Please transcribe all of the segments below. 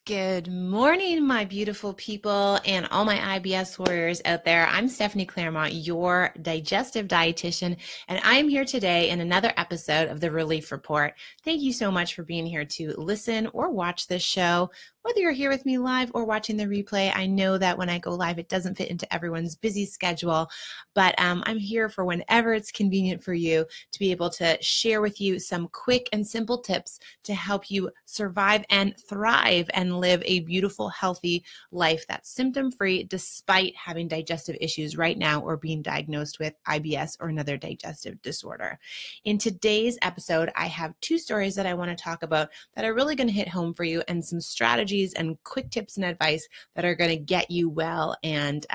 Good morning, my beautiful people and all my IBS warriors out there. I'm Stephanie Clairmont, your digestive dietitian, and I am here today in another episode of the Relief Report. Thank you so much for being here to listen or watch this show. Whether you're here with me live or watching the replay, I know that when I go live, it doesn't fit into everyone's busy schedule, but I'm here for whenever it's convenient for you to be able to share with you some quick and simple tips to help you survive and thrive and live a beautiful, healthy life that's symptom-free despite having digestive issues right now or being diagnosed with IBS or another digestive disorder. In today's episode, I have two stories that I want to talk about that are really going to hit home for you and some strategies and quick tips and advice that are going to get you well and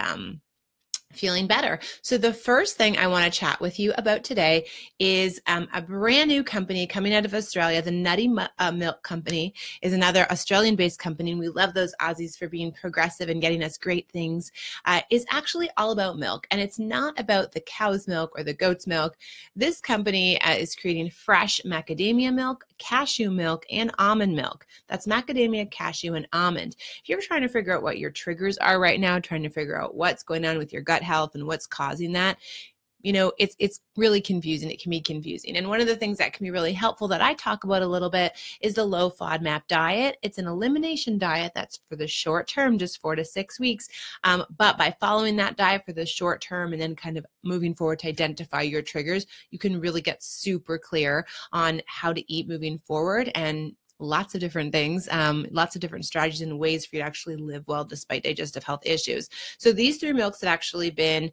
feeling better. So the first thing I want to chat with you about today is a brand new company coming out of Australia. The Nutty Milk Company is another Australian-based company, and we love those Aussies for being progressive and getting us great things. Is actually all about milk, and it's not about the cow's milk or the goat's milk. This company is creating fresh macadamia milk, cashew milk, and almond milk. That's macadamia, cashew, and almond. If you're trying to figure out what your triggers are right now, trying to figure out what's going on with your gut health and what's causing that, you know, it's really confusing. It can be confusing. And one of the things that can be really helpful that I talk about a little bit is the low FODMAP diet. It's an elimination diet that's for the short term, just 4 to 6 weeks. But by following that diet for the short term and then kind of moving forward to identify your triggers, you can really get super clear on how to eat moving forward and lots of different things, lots of different strategies and ways for you to actually live well despite digestive health issues. So these 3 milks have actually been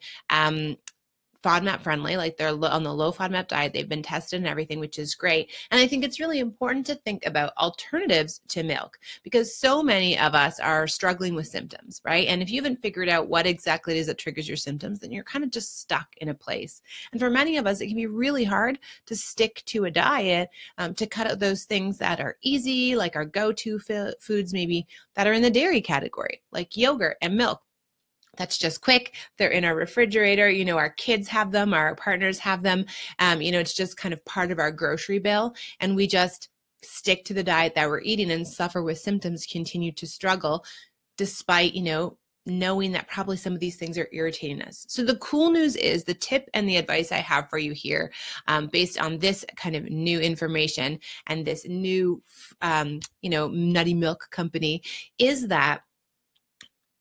FODMAP friendly, like they're on the low FODMAP diet. They've been tested and everything, which is great. And I think it's really important to think about alternatives to milk because so many of us are struggling with symptoms, right? And if you haven't figured out what exactly it is that triggers your symptoms, then you're kind of just stuck in a place. And for many of us, it can be really hard to stick to a diet, to cut out those things that are easy, like our go-to foods maybe that are in the dairy category, like yogurt and milk. That's just quick. They're in our refrigerator. You know, our kids have them, our partners have them. You know, it's just kind of part of our grocery bill. And we just stick to the diet that we're eating and suffer with symptoms, continue to struggle despite, you know, knowing that probably some of these things are irritating us. So the cool news is the tip and the advice I have for you here, based on this kind of new information and this new, you know, Nutty Milk Company is that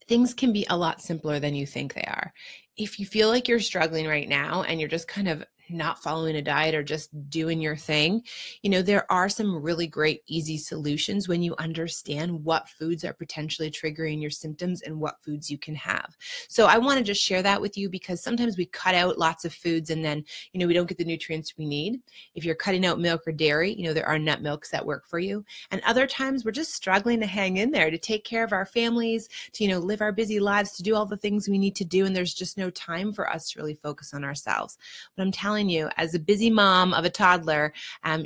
things can be a lot simpler than you think they are. If you feel like you're struggling right now and you're just kind of not following a diet or just doing your thing, you know, there are some really great easy solutions when you understand what foods are potentially triggering your symptoms and what foods you can have. So I want to just share that with you because sometimes we cut out lots of foods and then, you know, we don't get the nutrients we need. If you're cutting out milk or dairy, you know, there are nut milks that work for you. And other times we're just struggling to hang in there, to take care of our families, to, you know, live our busy lives, to do all the things we need to do. And there's just no time for us to really focus on ourselves. But I'm telling you, as a busy mom of a toddler,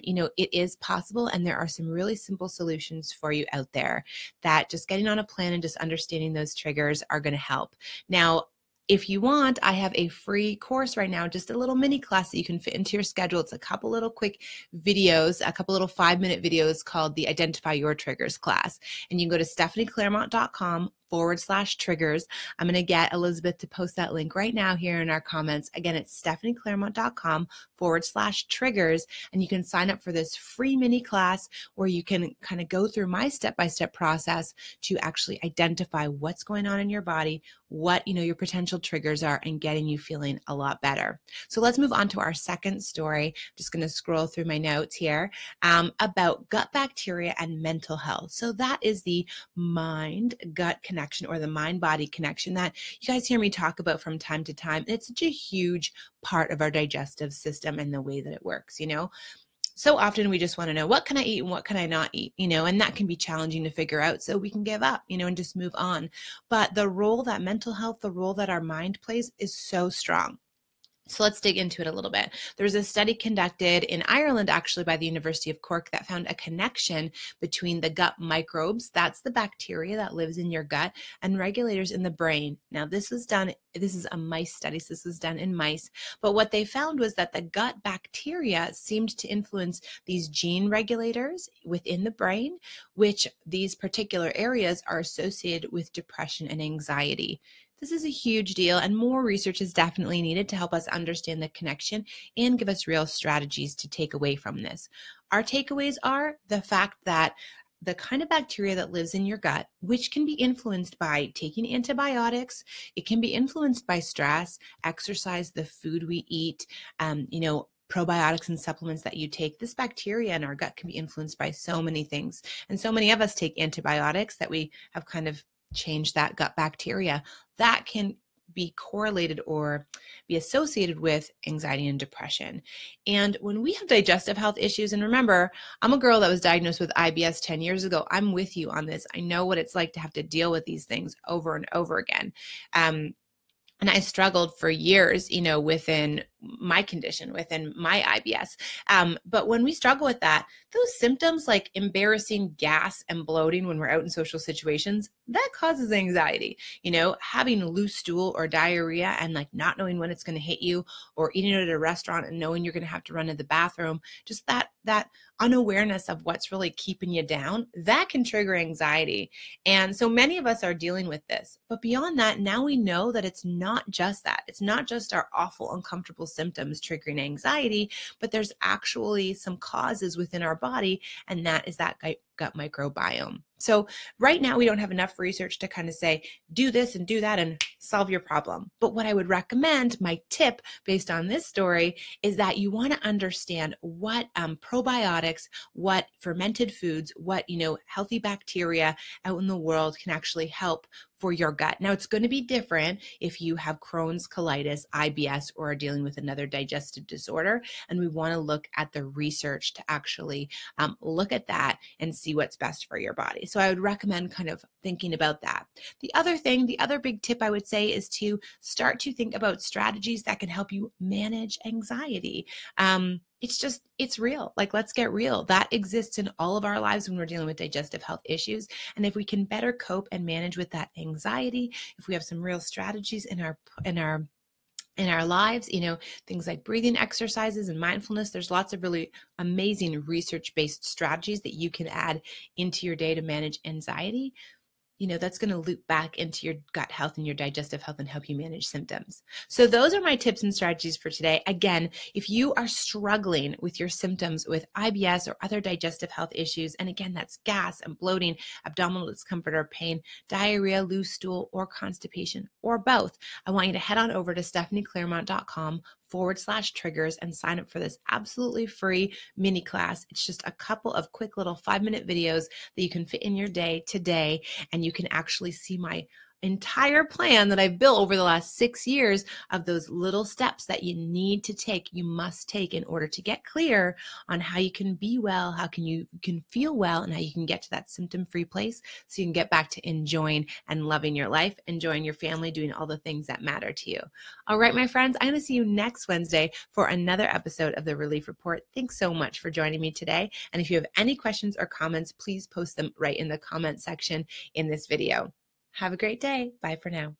you know, it is possible, and there are some really simple solutions for you out there that just getting on a plan and just understanding those triggers are going to help. Now, if you want, I have a free course right now, just a little mini class that you can fit into your schedule. It's a couple little quick videos, a couple little 5-minute videos called the Identify Your Triggers class. And you can go to stephanieclairmont.com/triggers. I'm going to get Elizabeth to post that link right now here in our comments. Again, it's stephanieclairmont.com/triggers. And you can sign up for this free mini class where you can kind of go through my step-by-step process to actually identify what's going on in your body, what, you know, your potential triggers are, and getting you feeling a lot better. So let's move on to our second story. I'm just going to scroll through my notes here, about gut bacteria and mental health. So that is the mind-gut connection, or the mind-body connection that you guys hear me talk about from time to time. It's such a huge part of our digestive system and the way that it works, you know. So often we just want to know, what can I eat and what can I not eat, you know, and that can be challenging to figure out, so we can give up, you know, and just move on. But the role that mental health, the role that our mind plays is so strong. So let's dig into it a little bit. There was a study conducted in Ireland, actually, by the University of Cork that found a connection between the gut microbes, that's the bacteria that lives in your gut, and regulators in the brain. Now, this is a mice study, so this was done in mice, but what they found was that the gut bacteria seemed to influence these gene regulators within the brain, which these particular areas are associated with depression and anxiety. This is a huge deal, and more research is definitely needed to help us understand the connection and give us real strategies to take away from this. Our takeaways are the fact that the kind of bacteria that lives in your gut, which can be influenced by taking antibiotics, it can be influenced by stress, exercise, the food we eat, probiotics and supplements that you take. This bacteria in our gut can be influenced by so many things. And so many of us take antibiotics that we have kind of changed that gut bacteria. That can be correlated or be associated with anxiety and depression. And when we have digestive health issues, and remember, I'm a girl that was diagnosed with IBS 10 years ago. I'm with you on this. I know what it's like to have to deal with these things over and over again. And I struggled for years, within my condition, within my IBS. But when we struggle with that, those symptoms like embarrassing gas and bloating when we're out in social situations, that causes anxiety. Having loose stool or diarrhea and like not knowing when it's going to hit you, or eating at a restaurant and knowing you're going to have to run to the bathroom, just that unawareness of what's really keeping you down, that can trigger anxiety. And so many of us are dealing with this. But beyond that, now we know that it's not just that. It's not just our awful, uncomfortable symptoms triggering anxiety, but there's actually some causes within our body, and that is that gut microbiome. So right now we don't have enough research to kind of say, do this and do that and solve your problem. But what I would recommend, my tip based on this story, is that you want to understand what probiotics, what fermented foods, what, healthy bacteria out in the world can actually help for your gut. Now, it's going to be different if you have Crohn's, colitis, IBS, or are dealing with another digestive disorder. And we want to look at the research to actually look at that and see what's best for your body. So I would recommend kind of thinking about that. The other big tip I would say is to start to think about strategies that can help you manage anxiety. It's real. Like, let's get real. That exists in all of our lives when we're dealing with digestive health issues. And if we can better cope and manage with that anxiety, if we have some real strategies in our lives, things like breathing exercises and mindfulness, there's lots of really amazing research-based strategies that you can add into your day to manage anxiety. That's going to loop back into your gut health and your digestive health and help you manage symptoms. So those are my tips and strategies for today. Again, if you are struggling with your symptoms with IBS or other digestive health issues, and again, that's gas and bloating, abdominal discomfort or pain, diarrhea, loose stool, or constipation, or both, I want you to head on over to stephanieclairmont.com/triggers and sign up for this absolutely free mini class. It's just a couple of quick little 5-minute videos that you can fit in your day today, and you can actually see my entire plan that I've built over the last 6 years of those little steps that you need to take, you must take in order to get clear on how you can be well, how you can feel well, and how you can get to that symptom-free place so you can get back to enjoying and loving your life, enjoying your family, doing all the things that matter to you. All right, my friends, I'm going to see you next Wednesday for another episode of The Relief Report. Thanks so much for joining me today. And if you have any questions or comments, please post them right in the comment section in this video. Have a great day. Bye for now.